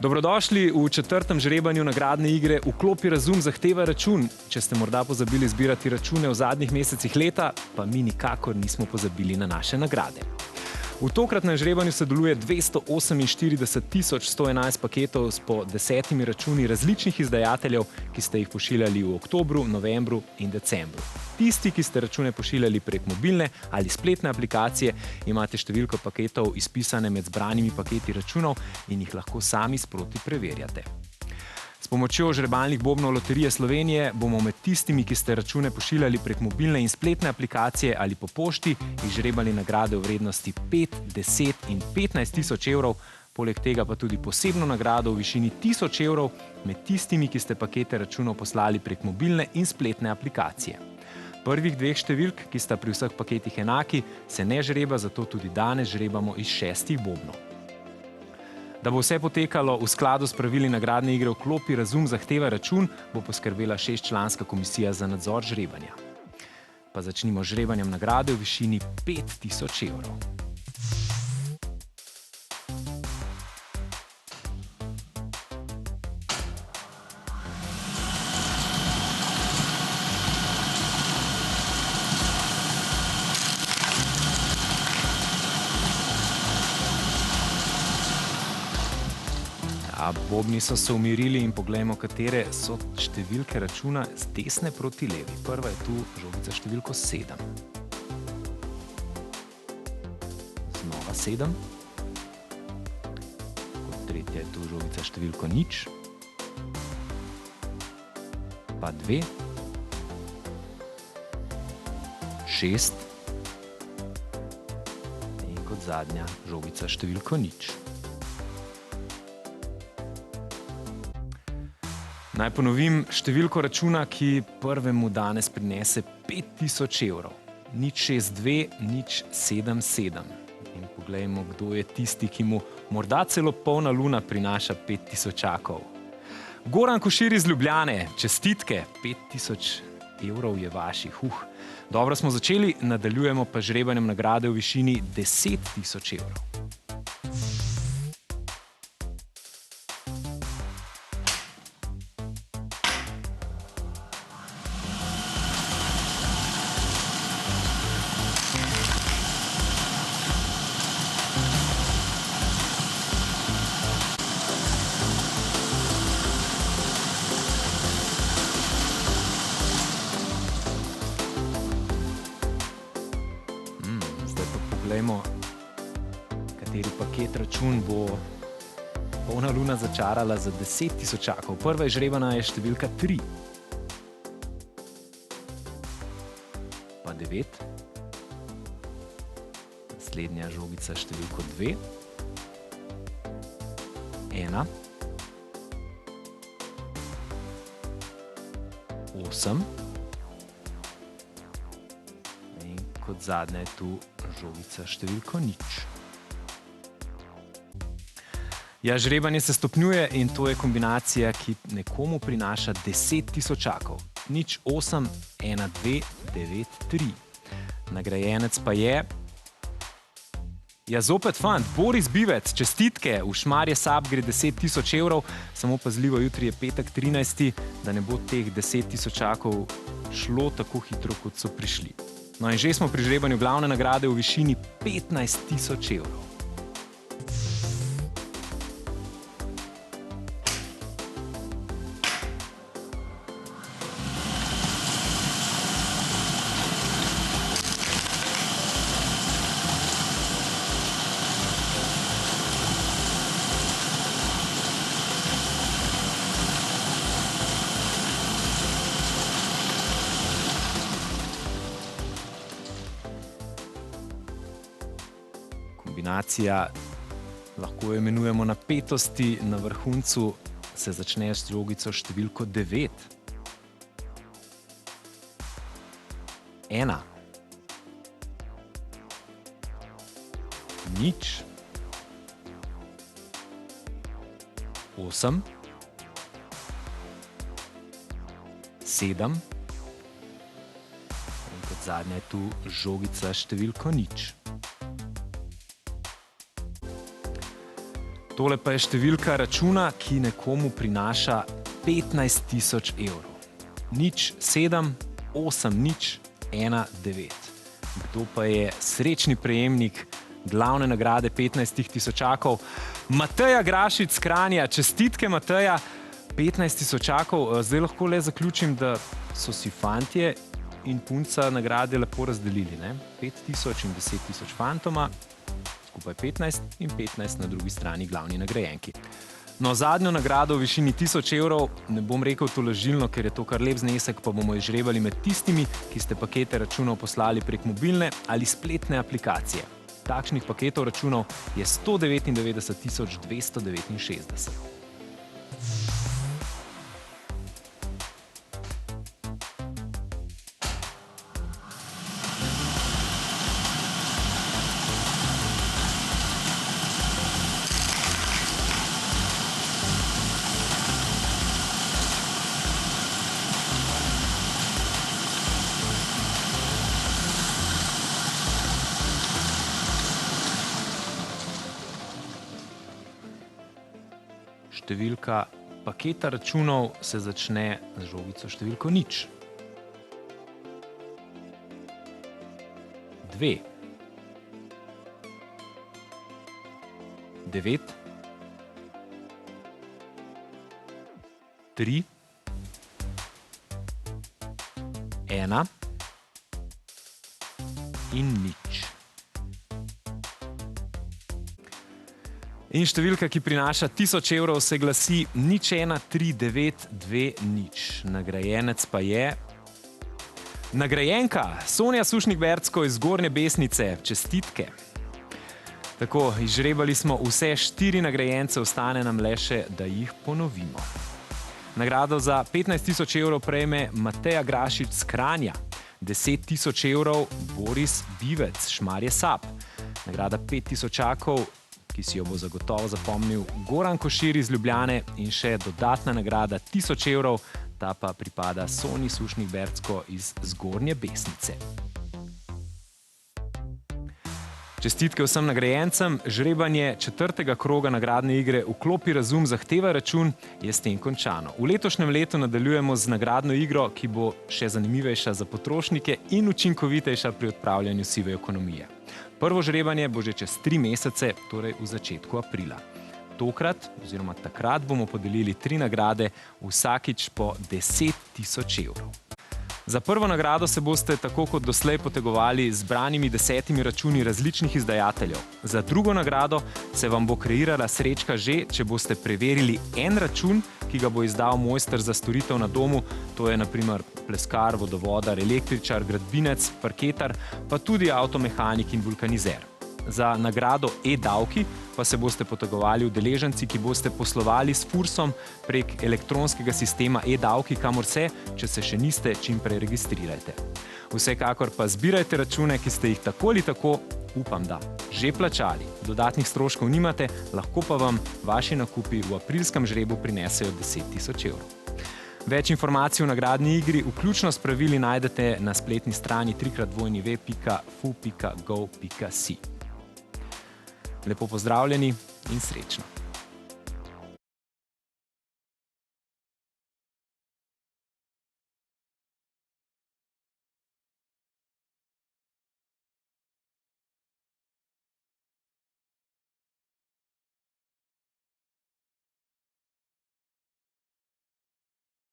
Dobrodošli v četrtem žrebanju nagradne igre Vklopi razum, zahteva račun. Če ste morda pozabili zbirati račune v zadnjih mesecih leta, pa mi nikakor nismo pozabili na naše nagrade. V tokratnem žrebanju sodeluje 248.111 paketov s po 10 računi različnih izdajateljev, ki ste jih pošiljali v oktobru, novembru in decembru. Tisti, ki ste račune pošiljali prek mobilne ali spletne aplikacije, imate številko paketov izpisane med zbranimi paketi računov in jih lahko sami sproti preverjate. S pomočjo žrebalnih bobnov Loterije Slovenije bomo med tistimi, ki ste račune pošiljali prek mobilne in spletne aplikacije ali po pošti, izžrebali nagrade v vrednosti 5, 10 in 15 tisoč evrov, poleg tega pa tudi posebno nagrado v višini 1000 evrov med tistimi, ki ste pakete računov poslali prek mobilne in spletne aplikacije. Prvih dveh številk, ki sta pri vseh paketih enaki, se ne žreba, zato tudi danes žrebamo iz 6 bobnov. Da bo vse potekalo v skladu s pravili nagradne igre Vklopi razum, zahteva račun, bo poskrbela 6-članska komisija za nadzor žrebanja. Pa začnimo z žrebanjem nagrade v višini 5000 evrov. Bobni so se umirili in poglejmo, katere so številke računa z desne proti levi. Prva je tu žogica številko 7. Znova 7. Kot tretja je tu žogica številko 0. Pa 2. 6. In kot zadnja žogica številko 0. Naj ponovim številko računa, ki prvemu danes prinese 5000 evrov. 062 077. In poglejmo, kdo je tisti, ki mu morda celo polna luna prinaša 5000-akov. Goran Košir iz Ljubljane, čestitke, 5000 evrov je vaših. Dobro smo začeli, nadaljujemo pa žrebanjem nagrade v višini 10 000 evrov. Poglejmo, kateri paket račun bo polna luna začarala za 10 000-akov. Prva izžrebana je številka 3. Pa 9. Naslednja žogica številko 2. 1. 8. In kot zadnja je tu žogica številko 0. Ja, žrebanje se stopnjuje in to je kombinacija, ki nekomu prinaša 10 000-akov. 0, 8, 1, 2, 9, 3. Nagrajenec pa je... Ja, zopet fant, Boris Bivec, čestitke, v Šmarje Sab gre 10 000 evrov, samo pazljivo, jutri je petek 13., da ne bo teh 10 000-akov šlo tako hitro, kot so prišli. No in že smo pri žrebanju glavne nagrade v višini 15 000 evrov. Kombinacija, lahko jo imenujemo napetosti, na vrhuncu se začne s žogico številko 9. 1. 0. 8. 7. In kot zadnja je tu žogica številko 0. Tole pa je številka računa, ki nekomu prinaša 15 000 evrov. 07 80 19. Kdo pa je srečni prejemnik glavne nagrade 15 tisočakov? Mateja Grašič s Kranja. Čestitke, Mateja. 15 tisočakov. Zdaj lahko le zaključim, da so si fantje in punca nagrade lepo razdelili. 5 000 in 10 000 fantoma, skupaj 15 in 15 na drugi strani glavni nagrajenki. No, zadnjo nagrado v višini 1000 evrov, ne bom rekel tolažilno, ker je to kar lep znesek, pa bomo izžrebali med tistimi, ki ste pakete računov poslali prek mobilne ali spletne aplikacije. Takšnih paketov računov je 199 269. Številka paketa računov se začne z žogico številko 0. 2. 9. 3. 1. In 0. In številka, ki prinaša 1000 evrov, se glasi 0139220. Nagrajenec pa je nagrajenka Sonja Sušnik-Bercko iz Zgornje Besnice. Čestitke. Tako, izžrebali smo vse 4 nagrajence, ostane nam le še, da jih ponovimo. Nagrado za 15 000 evrov prejme Mateja Grašič z Kranja. 10 000 evrov Boris Bivec, Šmarje Sap. Nagrada 5 tisočakov, ki si jo bo zagotovo zapomnil, Goran Košir iz Ljubljane, in še dodatna nagrada 1000 evrov, ta pa pripada Sonji Sušnik-Bercko iz Zgornje Besnice. Čestitke vsem nagrajencem. Žrebanje 4. kroga nagradne igre Vklopi razum, zahtevaj račun je s tem končano. V letošnjem letu nadaljujemo z nagradno igro, ki bo še zanimivejša za potrošnike in učinkovitejša pri odpravljanju sive ekonomije. Prvo žrebanje bo že čez 3 mesece, torej v začetku aprila. Tokrat, oziroma takrat, bomo podelili 3 nagrade, vsakič po 10 000 evrov. Za prvo nagrado se boste tako kot doslej potegovali z zbranimi 10 računi različnih izdajateljev. Za drugo nagrado se vam bo kreirala srečka že, če boste preverili en račun, ki ga bo izdal mojster za storitev na domu, to je na primer pleskar, vodovodar, električar, gradbinec, parketar, pa tudi avtomehanik in vulkanizer. Za nagrado e-davki pa se boste potegovali udeleženci, ki boste poslovali s Fursom prek elektronskega sistema e-davki, kamor se, če se še niste, čim prej registrirajte. Vsekakor pa zbirajte račune, ki ste jih tako ali tako, upam da, že plačali. Dodatnih stroškov nimate, lahko pa vam vaši nakupi v aprilskem žrebu prinesejo 10 000 evrov. Več informacij o nagradni igri, vključno s pravili, najdete na spletni strani www.fu.go.si. Lepo pozdravljeni in srečno!